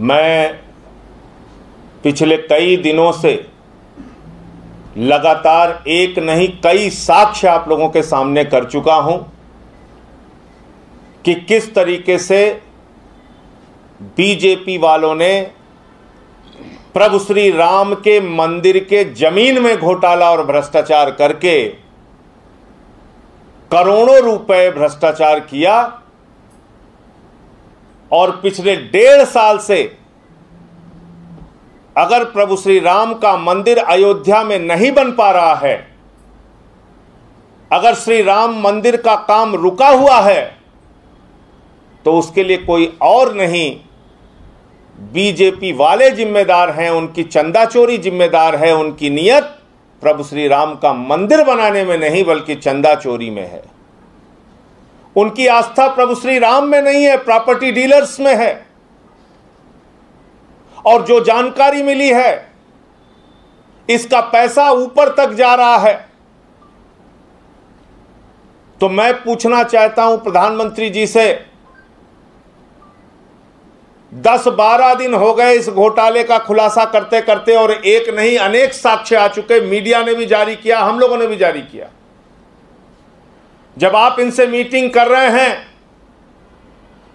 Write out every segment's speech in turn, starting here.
मैं पिछले कई दिनों से लगातार एक नहीं कई साक्ष्य आप लोगों के सामने कर चुका हूं कि किस तरीके से बीजेपी वालों ने प्रभु श्री राम के मंदिर के जमीन में घोटाला और भ्रष्टाचार करके करोड़ों रुपए भ्रष्टाचार किया और पिछले 1.5 साल से अगर प्रभु श्री राम का मंदिर अयोध्या में नहीं बन पा रहा है, अगर श्री राम मंदिर का काम रुका हुआ है, तो उसके लिए कोई और नहीं बीजेपी वाले जिम्मेदार हैं, उनकी चंदा चोरी जिम्मेदार है। उनकी नियत प्रभु श्री राम का मंदिर बनाने में नहीं बल्कि चंदा चोरी में है। उनकी आस्था प्रभु श्री राम में नहीं है, प्रॉपर्टी डीलर्स में है। और जो जानकारी मिली है, इसका पैसा ऊपर तक जा रहा है। तो मैं पूछना चाहता हूं प्रधानमंत्री जी से, 10-12 दिन हो गए इस घोटाले का खुलासा करते करते और एक नहीं अनेक साक्ष्य आ चुके। मीडिया ने भी जारी किया, हम लोगों ने भी जारी किया। जब आप इनसे मीटिंग कर रहे हैं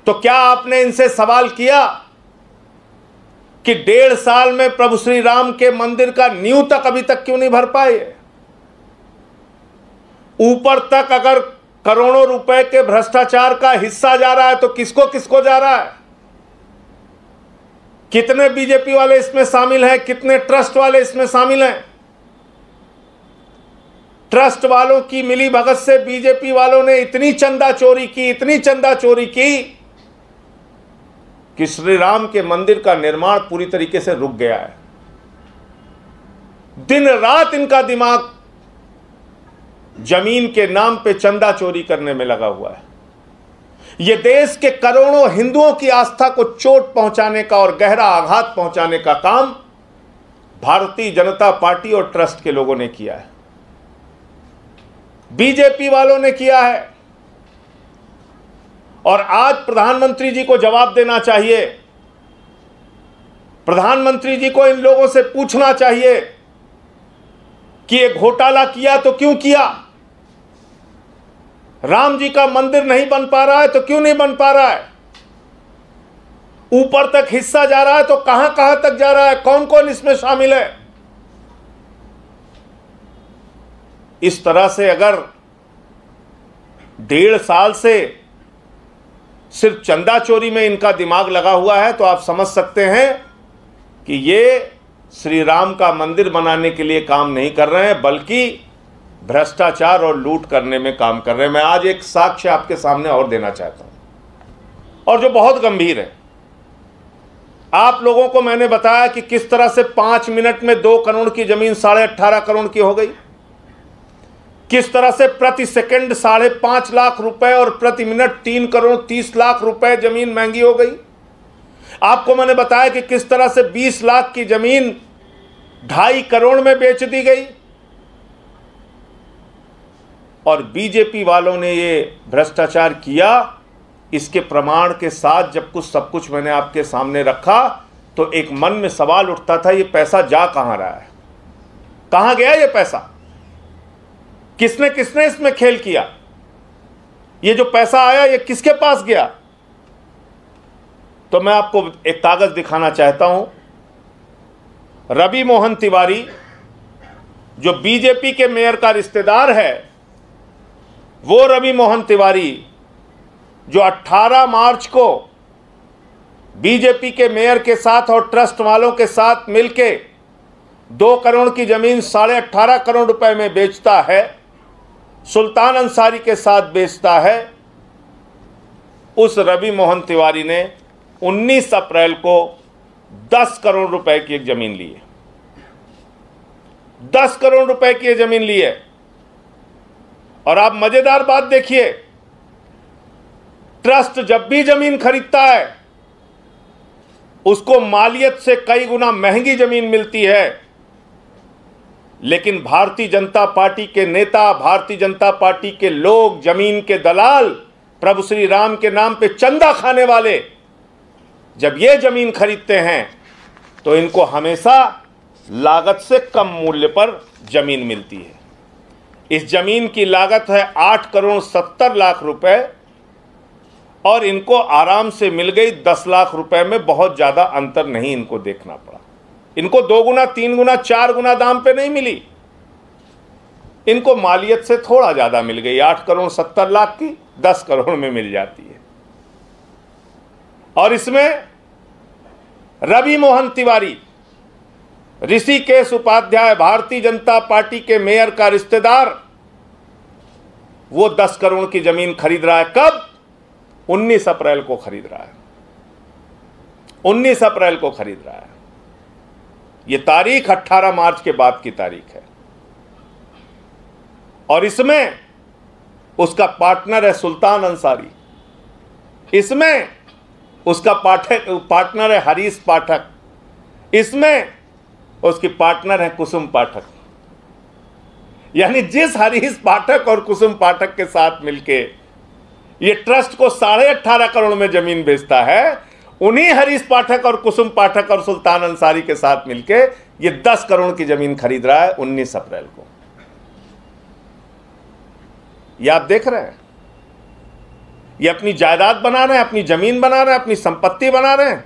तो क्या आपने इनसे सवाल किया कि 1.5 साल में प्रभु श्री राम के मंदिर का नींव तक अभी तक क्यों नहीं भर पाए? ऊपर तक अगर करोड़ों रुपए के भ्रष्टाचार का हिस्सा जा रहा है तो किसको किसको जा रहा है? कितने बीजेपी वाले इसमें शामिल हैं? कितने ट्रस्ट वाले इसमें शामिल हैं? ट्रस्ट वालों की मिली भगत से बीजेपी वालों ने इतनी चंदा चोरी की, इतनी चंदा चोरी की कि श्री राम के मंदिर का निर्माण पूरी तरीके से रुक गया है। दिन रात इनका दिमाग जमीन के नाम पे चंदा चोरी करने में लगा हुआ है। यह देश के करोड़ों हिंदुओं की आस्था को चोट पहुंचाने का और गहरा आघात पहुंचाने का काम भारतीय जनता पार्टी और ट्रस्ट के लोगों ने किया है, बीजेपी वालों ने किया है। और आज प्रधानमंत्री जी को जवाब देना चाहिए। प्रधानमंत्री जी को इन लोगों से पूछना चाहिए कि ये घोटाला किया तो क्यों किया? राम जी का मंदिर नहीं बन पा रहा है तो क्यों नहीं बन पा रहा है? ऊपर तक हिस्सा जा रहा है तो कहां कहां तक जा रहा है? कौन कौन इसमें शामिल है? इस तरह से अगर 1.5 साल से सिर्फ चंदा चोरी में इनका दिमाग लगा हुआ है तो आप समझ सकते हैं कि ये श्री राम का मंदिर बनाने के लिए काम नहीं कर रहे हैं बल्कि भ्रष्टाचार और लूट करने में काम कर रहे हैं। मैं आज एक साक्ष्य आपके सामने और देना चाहता हूं और जो बहुत गंभीर है। आप लोगों को मैंने बताया कि किस तरह से 5 मिनट में 2 करोड़ की जमीन 18.5 करोड़ की हो गई, किस तरह से प्रति सेकंड 5.5 लाख रुपए और प्रति मिनट 3 करोड़ 30 लाख रुपए जमीन महंगी हो गई। आपको मैंने बताया कि किस तरह से 20 लाख की जमीन 2.5 करोड़ में बेच दी गई। और बीजेपी वालों ने ये भ्रष्टाचार किया। इसके प्रमाण के साथ जब सब कुछ मैंने आपके सामने रखा तो एक मन में सवाल उठता था, ये पैसा जा कहां रहा है? कहां गया ये पैसा? किसने किसने इसमें खेल किया? ये जो पैसा आया ये किसके पास गया? तो मैं आपको एक कागज दिखाना चाहता हूं। रवि मोहन तिवारी जो बीजेपी के मेयर का रिश्तेदार है, वो रवि मोहन तिवारी जो 18 मार्च को बीजेपी के मेयर के साथ और ट्रस्ट वालों के साथ मिलके 2 करोड़ की जमीन 18.5 करोड़ रुपए में बेचता है, सुल्तान अंसारी के साथ बेचता है, उस रवि मोहन तिवारी ने 19 अप्रैल को 10 करोड़ रुपए की एक जमीन ली है। 10 करोड़ रुपए की जमीन ली है। और आप मजेदार बात देखिए, ट्रस्ट जब भी जमीन खरीदता है उसको मालियत से कई गुना महंगी जमीन मिलती है, लेकिन भारतीय जनता पार्टी के नेता, भारतीय जनता पार्टी के लोग, जमीन के दलाल, प्रभु श्री राम के नाम पे चंदा खाने वाले जब ये जमीन खरीदते हैं तो इनको हमेशा लागत से कम मूल्य पर जमीन मिलती है। इस जमीन की लागत है 8,70,00,000 रुपए और इनको आराम से मिल गई 10 लाख रुपए में। बहुत ज्यादा अंतर नहीं इनको देखना पड़ा। इनको 2 गुना 3 गुना 4 गुना दाम पे नहीं मिली, इनको मालियत से थोड़ा ज्यादा मिल गई। 8,70,00,000 की 10 करोड़ में मिल जाती है। और इसमें रवि मोहन तिवारी, ऋषिकेश उपाध्याय, भारतीय जनता पार्टी के मेयर का रिश्तेदार, वो 10 करोड़ की जमीन खरीद रहा है। कब? 19 अप्रैल को खरीद रहा है। 19 अप्रैल को खरीद रहा है। ये तारीख 18 मार्च के बाद की तारीख है। और इसमें उसका पार्टनर है सुल्तान अंसारी, इसमें उसका पार्टनर है हरीश पाठक, इसमें उसकी पार्टनर है कुसुम पाठक। यानी जिस हरीश पाठक और कुसुम पाठक के साथ मिलके ये ट्रस्ट को 18.5 करोड़ में जमीन बेचता है, उन्हीं हरीश पाठक और कुसुम पाठक और सुल्तान अंसारी के साथ मिलके ये 10 करोड़ की जमीन खरीद रहा है 19 अप्रैल को। ये आप देख रहे हैं, ये अपनी जायदाद बना रहे हैं, अपनी जमीन बना रहे हैं, अपनी संपत्ति बना रहे हैं।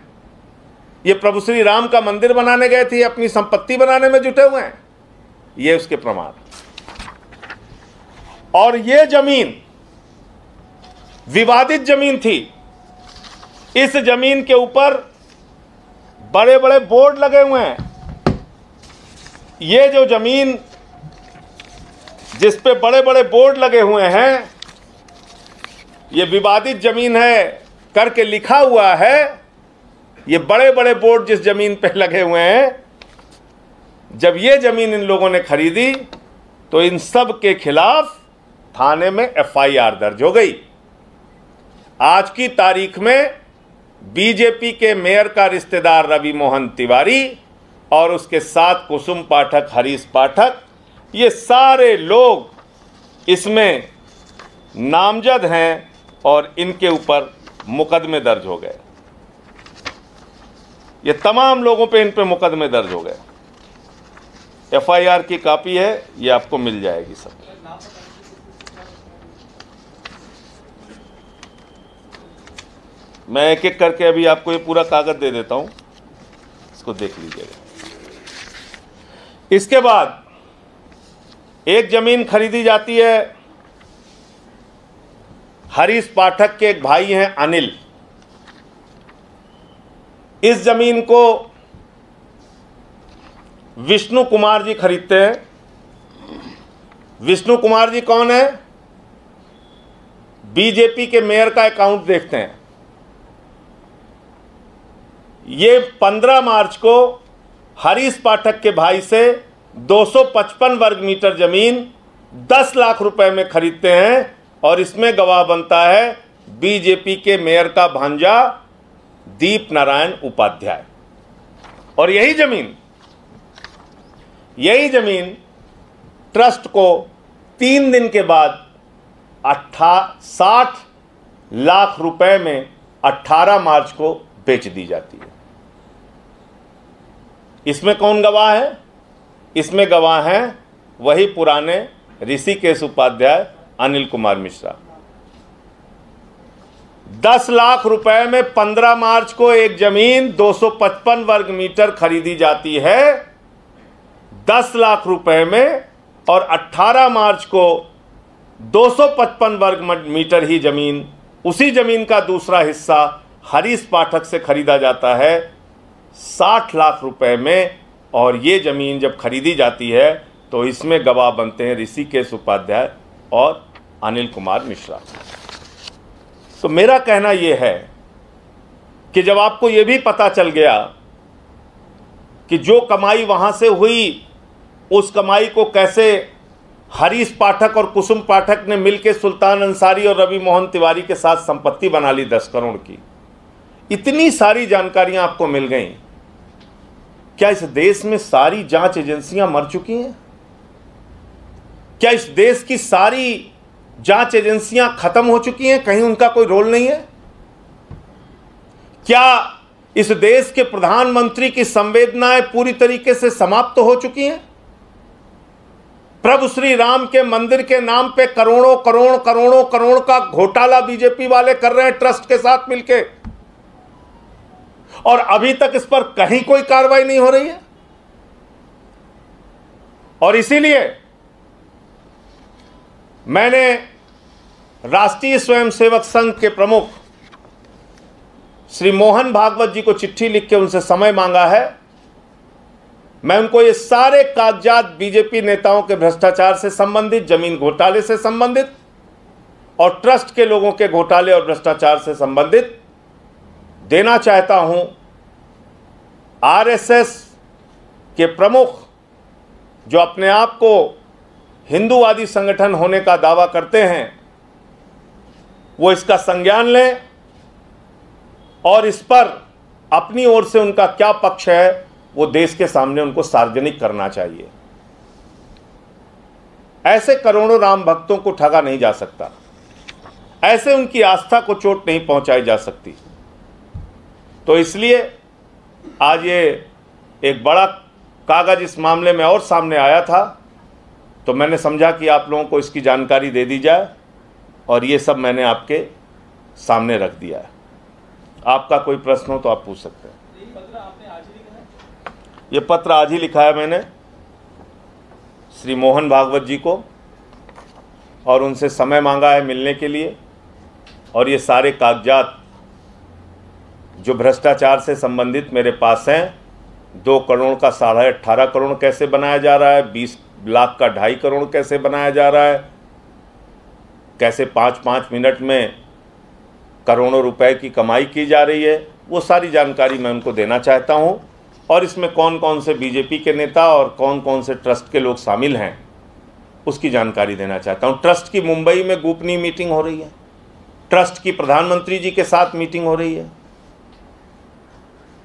ये प्रभु श्री राम का मंदिर बनाने गए थे, अपनी संपत्ति बनाने में जुटे हुए हैं। ये उसके प्रमाण। और ये जमीन विवादित जमीन थी। इस जमीन के ऊपर बड़े बड़े बोर्ड लगे हुए हैं। ये जो जमीन जिस पे बड़े बड़े बोर्ड लगे हुए हैं, ये विवादित जमीन है करके लिखा हुआ है। ये बड़े बड़े बोर्ड जिस जमीन पे लगे हुए हैं, जब ये जमीन इन लोगों ने खरीदी तो इन सब के खिलाफ थाने में एफआईआर दर्ज हो गई। आज की तारीख में बीजेपी के मेयर का रिश्तेदार रवि मोहन तिवारी और उसके साथ कुसुम पाठक, हरीश पाठक, ये सारे लोग इसमें नामजद हैं और इनके ऊपर मुकदमे दर्ज हो गए। ये तमाम लोगों पे इन पे मुकदमे दर्ज हो गए। एफआईआर की कॉपी है, ये आपको मिल जाएगी सब। मैं एक एक करके अभी आपको ये पूरा कागज दे देता हूं, इसको देख लीजिएगा। इसके बाद एक जमीन खरीदी जाती है। हरीश पाठक के एक भाई हैं अनिल। इस जमीन को विष्णु कुमार जी खरीदते हैं। विष्णु कुमार जी कौन है? बीजेपी के मेयर का अकाउंट देखते हैं। ये 15 मार्च को हरीश पाठक के भाई से 255 वर्ग मीटर जमीन 10 लाख रुपए में खरीदते हैं और इसमें गवाह बनता है बीजेपी के मेयर का भांजा दीप नारायण उपाध्याय। और यही जमीन ट्रस्ट को 3 दिन के बाद 60 लाख रुपए में 18 मार्च को बेच दी जाती है। इसमें कौन गवाह है? इसमें गवाह हैं वही पुराने ऋषिकेश उपाध्याय, अनिल कुमार मिश्रा। 10 लाख रुपए में 15 मार्च को एक जमीन 255 वर्ग मीटर खरीदी जाती है 10 लाख रुपए में, और 18 मार्च को 255 वर्ग मीटर ही जमीन, उसी जमीन का दूसरा हिस्सा हरीश पाठक से खरीदा जाता है 60 लाख रुपए में। और ये जमीन जब खरीदी जाती है तो इसमें गवाह बनते हैं ऋषिकेश उपाध्याय और अनिल कुमार मिश्रा। तो मेरा कहना यह है कि जब आपको यह भी पता चल गया कि जो कमाई वहां से हुई, उस कमाई को कैसे हरीश पाठक और कुसुम पाठक ने मिलकर सुल्तान अंसारी और रवि मोहन तिवारी के साथ संपत्ति बना ली 10 करोड़ की, इतनी सारी जानकारियां आपको मिल गई। क्या इस देश में सारी जांच एजेंसियां मर चुकी हैं? क्या इस देश की सारी जांच एजेंसियां खत्म हो चुकी हैं, कहीं उनका कोई रोल नहीं है? क्या इस देश के प्रधानमंत्री की संवेदनाएं पूरी तरीके से समाप्त हो चुकी हैं। प्रभु श्री राम के मंदिर के नाम पे करोड़ों करोड़ करोड़ों करोड़ का घोटाला बीजेपी वाले कर रहे हैं ट्रस्ट के साथ मिलके, और अभी तक इस पर कहीं कोई कार्रवाई नहीं हो रही है। और इसीलिए मैंने राष्ट्रीय स्वयंसेवक संघ के प्रमुख श्री मोहन भागवत जी को चिट्ठी लिख के उनसे समय मांगा है। मैं उनको ये सारे कागजात बीजेपी नेताओं के भ्रष्टाचार से संबंधित, जमीन घोटाले से संबंधित और ट्रस्ट के लोगों के घोटाले और भ्रष्टाचार से संबंधित देना चाहता हूं। आरएसएस के प्रमुख जो अपने आप को हिंदूवादी संगठन होने का दावा करते हैं, वो इसका संज्ञान लें और इस पर अपनी ओर से उनका क्या पक्ष है वो देश के सामने उनको सार्वजनिक करना चाहिए। ऐसे करोड़ों राम भक्तों को ठगा नहीं जा सकता, ऐसे उनकी आस्था को चोट नहीं पहुंचाई जा सकती। तो इसलिए आज ये एक बड़ा कागज इस मामले में और सामने आया था, तो मैंने समझा कि आप लोगों को इसकी जानकारी दे दी जाए और ये सब मैंने आपके सामने रख दिया है। आपका कोई प्रश्न हो तो आप पूछ सकते हैं। ये पत्र आज ही लिखा है मैंने श्री मोहन भागवत जी को, और उनसे समय मांगा है मिलने के लिए। और ये सारे कागजात जो भ्रष्टाचार से संबंधित मेरे पास हैं, 2 करोड़ का 18.5 करोड़ कैसे बनाया जा रहा है, 20 लाख का 2.5 करोड़ कैसे बनाया जा रहा है, कैसे 5-5 मिनट में करोड़ों रुपए की कमाई की जा रही है, वो सारी जानकारी मैं उनको देना चाहता हूं। और इसमें कौन कौन से बीजेपी के नेता और कौन कौन से ट्रस्ट के लोग शामिल हैं उसकी जानकारी देना चाहता हूं। ट्रस्ट की मुंबई में गोपनीय मीटिंग हो रही है, ट्रस्ट की प्रधानमंत्री जी के साथ मीटिंग हो रही है।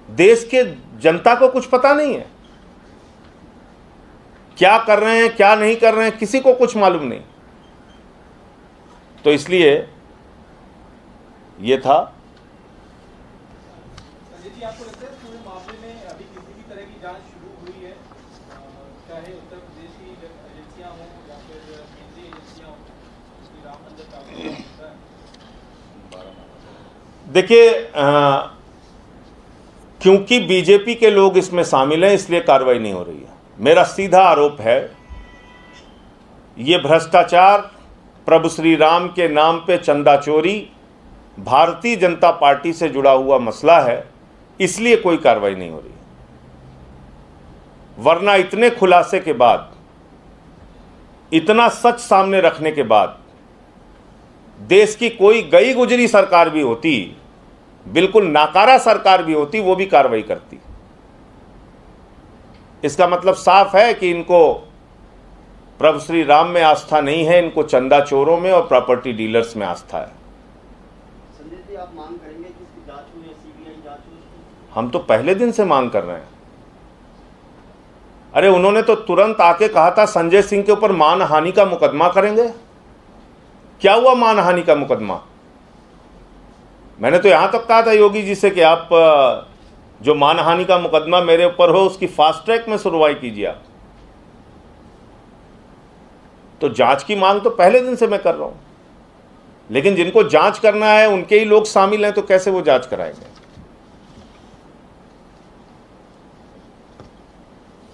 देश के जनता को कुछ पता नहीं है, क्या कर रहे हैं क्या नहीं कर रहे हैं, किसी को कुछ मालूम नहीं। तो इसलिए ये था। संजय जी, आपको लगता है पूरे मामले में अभी किसी भी तरह की जांच शुरू हुई है, चाहे उत्तर प्रदेश की एजेंसियां हों या फिर केंद्रीय एजेंसियां हों, श्री राम मंदिर का? देखिए, क्योंकि बीजेपी के लोग इसमें शामिल हैं इसलिए कार्रवाई नहीं हो रही है। मेरा सीधा आरोप है ये भ्रष्टाचार, प्रभु श्री राम के नाम पे चंदा चोरी भारतीय जनता पार्टी से जुड़ा हुआ मसला है, इसलिए कोई कार्रवाई नहीं हो रही। वरना इतने खुलासे के बाद, इतना सच सामने रखने के बाद देश की कोई गई गुजरी सरकार भी होती, बिल्कुल नाकारा सरकार भी होती, वो भी कार्रवाई करती। इसका मतलब साफ है कि इनको प्रभु श्री राम में आस्था नहीं है, इनको चंदा चोरों में और प्रॉपर्टी डीलर्स में आस्था है। संजय जी, आप मांग करेंगे कि इसकी जांच हो या सीबीआई जांच हो? हम तो पहले दिन से मांग कर रहे हैं। अरे उन्होंने तो तुरंत आके कहा था संजय सिंह के ऊपर मानहानि का मुकदमा करेंगे। क्या हुआ मानहानि का मुकदमा? मैंने तो यहां तक कहा था योगी जी से कि आप जो मानहानि का मुकदमा मेरे ऊपर हो उसकी फास्ट ट्रैक में सुनवाई कीजिए आप। तो जांच की मांग तो पहले दिन से मैं कर रहा हूं, लेकिन जिनको जांच करना है उनके ही लोग शामिल हैं, तो कैसे वो जांच कराएंगे?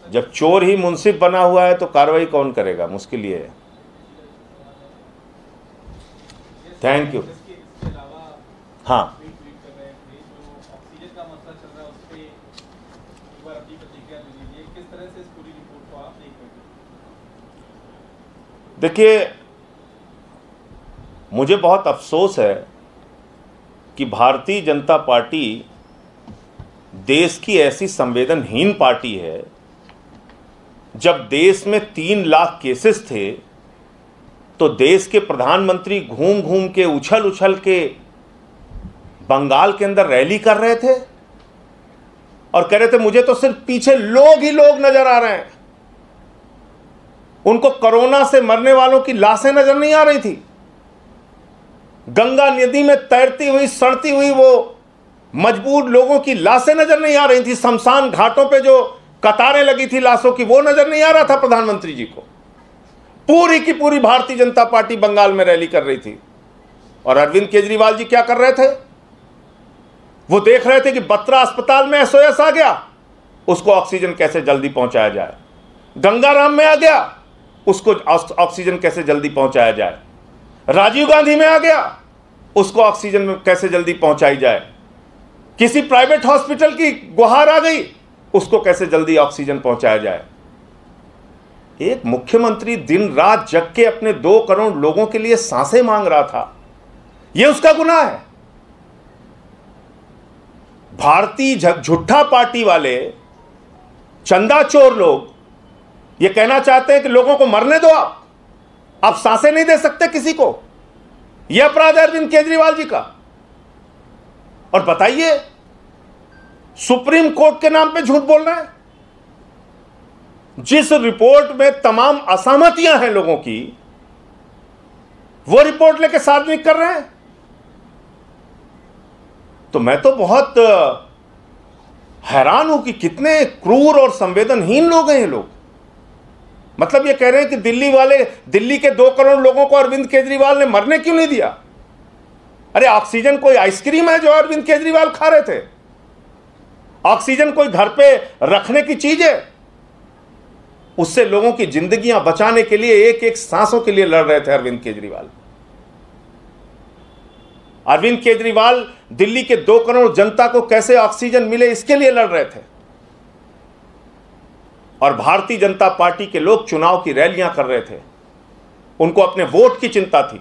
जब चोर ही मुंसिफ बना हुआ है तो कार्रवाई कौन करेगा? मुश्किल ये है। Thank you. हाँ, देखिए, मुझे बहुत अफसोस है कि भारतीय जनता पार्टी देश की ऐसी संवेदनहीन पार्टी है। जब देश में 3 लाख केसेस थे तो देश के प्रधानमंत्री घूम घूम के उछल उछल के बंगाल के अंदर रैली कर रहे थे और कह रहे थे मुझे तो सिर्फ पीछे लोग ही लोग नजर आ रहे हैं। उनको कोरोना से मरने वालों की लाशें नजर नहीं आ रही थी। गंगा नदी में तैरती हुई, सड़ती हुई वो मजबूर लोगों की लाशें नजर नहीं आ रही थी, शमशान घाटों पे जो कतारें लगी थी लाशों की, वो नजर नहीं आ रहा था प्रधानमंत्री जी को। पूरी की पूरी भारतीय जनता पार्टी बंगाल में रैली कर रही थी, और अरविंद केजरीवाल जी क्या कर रहे थे? वो देख रहे थे कि बत्रा अस्पताल में एसओएस आ गया, उसको ऑक्सीजन कैसे जल्दी पहुंचाया जाए। गंगाराम में आ गया, उसको ऑक्सीजन कैसे जल्दी पहुंचाया जाए। राजीव गांधी में आ गया, उसको ऑक्सीजन में कैसे जल्दी पहुंचाई जाए। किसी प्राइवेट हॉस्पिटल की गुहार आ गई, उसको कैसे जल्दी ऑक्सीजन पहुंचाया जाए। एक मुख्यमंत्री दिन रात जग के अपने 2 करोड़ लोगों के लिए सांसें मांग रहा था, यह उसका गुनाह है। भारतीय झूठा पार्टी वाले चंदा चोर लोग ये कहना चाहते हैं कि लोगों को मरने दो, आप सांसें नहीं दे सकते किसी को। यह अपराध है अरविंद केजरीवाल जी का। और बताइए, सुप्रीम कोर्ट के नाम पे झूठ बोल रहे हैं। जिस रिपोर्ट में तमाम असहमतियां हैं लोगों की, वो रिपोर्ट लेके सार्वजनिक कर रहे हैं। तो मैं तो बहुत हैरान हूं कि कितने क्रूर और संवेदनहीन लोग हैं ये लोग। मतलब ये कह रहे हैं कि दिल्ली के 2 करोड़ लोगों को अरविंद केजरीवाल ने मरने क्यों नहीं दिया। अरे ऑक्सीजन कोई आइसक्रीम है जो अरविंद केजरीवाल खा रहे थे? ऑक्सीजन कोई घर पे रखने की चीज है? उससे लोगों की जिंदगियां बचाने के लिए एक एक सांसों के लिए लड़ रहे थे अरविंद केजरीवाल। अरविंद केजरीवाल दिल्ली के 2 करोड़ जनता को कैसे ऑक्सीजन मिले, इसके लिए लड़ रहे थे। और भारतीय जनता पार्टी के लोग चुनाव की रैलियां कर रहे थे। उनको अपने वोट की चिंता थी,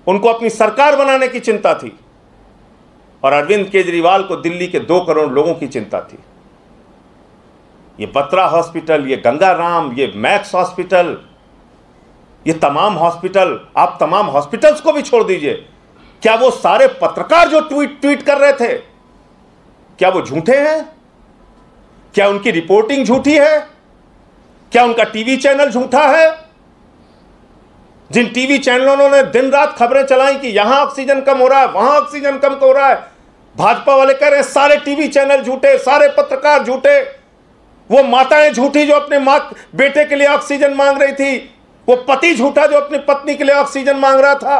उनको अपनी सरकार बनाने की चिंता थी, और अरविंद केजरीवाल को दिल्ली के 2 करोड़ लोगों की चिंता थी। ये बत्रा हॉस्पिटल, ये गंगाराम, ये मैक्स हॉस्पिटल, ये तमाम हॉस्पिटल, आप तमाम हॉस्पिटल्स को भी छोड़ दीजिए, क्या वो सारे पत्रकार जो ट्वीट कर रहे थे, क्या वो झूठे हैं? क्या उनकी रिपोर्टिंग झूठी है? क्या उनका टीवी चैनल झूठा है? जिन टीवी चैनलों ने दिन रात खबरें चलाई कि यहां ऑक्सीजन कम हो रहा है, वहां ऑक्सीजन कम हो रहा है, भाजपा वाले कह रहे हैं सारे टीवी चैनल झूठे, सारे पत्रकार झूठे। वो माताएं झूठी जो अपने बेटे के लिए ऑक्सीजन मांग रही थी, वो पति झूठा जो अपनी पत्नी के लिए ऑक्सीजन मांग रहा था,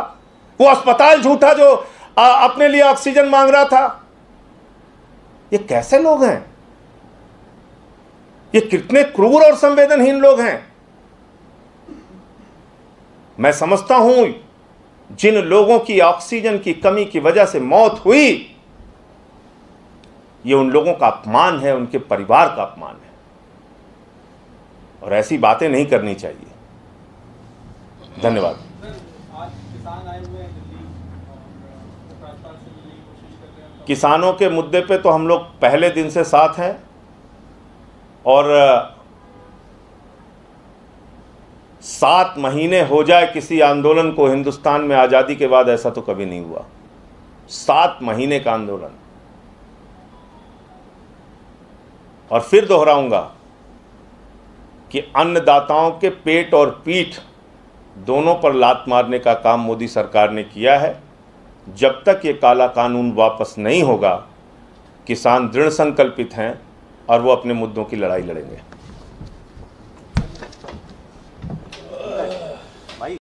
वो अस्पताल झूठा जो अपने लिए ऑक्सीजन मांग रहा था। ये कैसे लोग हैं? ये कितने क्रूर और संवेदनहीन लोग हैं। मैं समझता हूं जिन लोगों की ऑक्सीजन की कमी की वजह से मौत हुई, ये उन लोगों का अपमान है, उनके परिवार का अपमान है, और ऐसी बातें नहीं करनी चाहिए। धन्यवाद। आज किसान आए हुए हैं दिल्ली और राज्यपाल से मिलने की कोशिश कर रहे हैं। किसानों के मुद्दे पे तो हम लोग पहले दिन से साथ हैं, और 7 महीने हो जाए किसी आंदोलन को हिंदुस्तान में आज़ादी के बाद, ऐसा तो कभी नहीं हुआ। 7 महीने का आंदोलन। और फिर दोहराऊंगा कि अन्नदाताओं के पेट और पीठ दोनों पर लात मारने का काम मोदी सरकार ने किया है। जब तक ये काला कानून वापस नहीं होगा, किसान दृढ़ संकल्पित हैं और वो अपने मुद्दों की लड़ाई लड़ेंगे।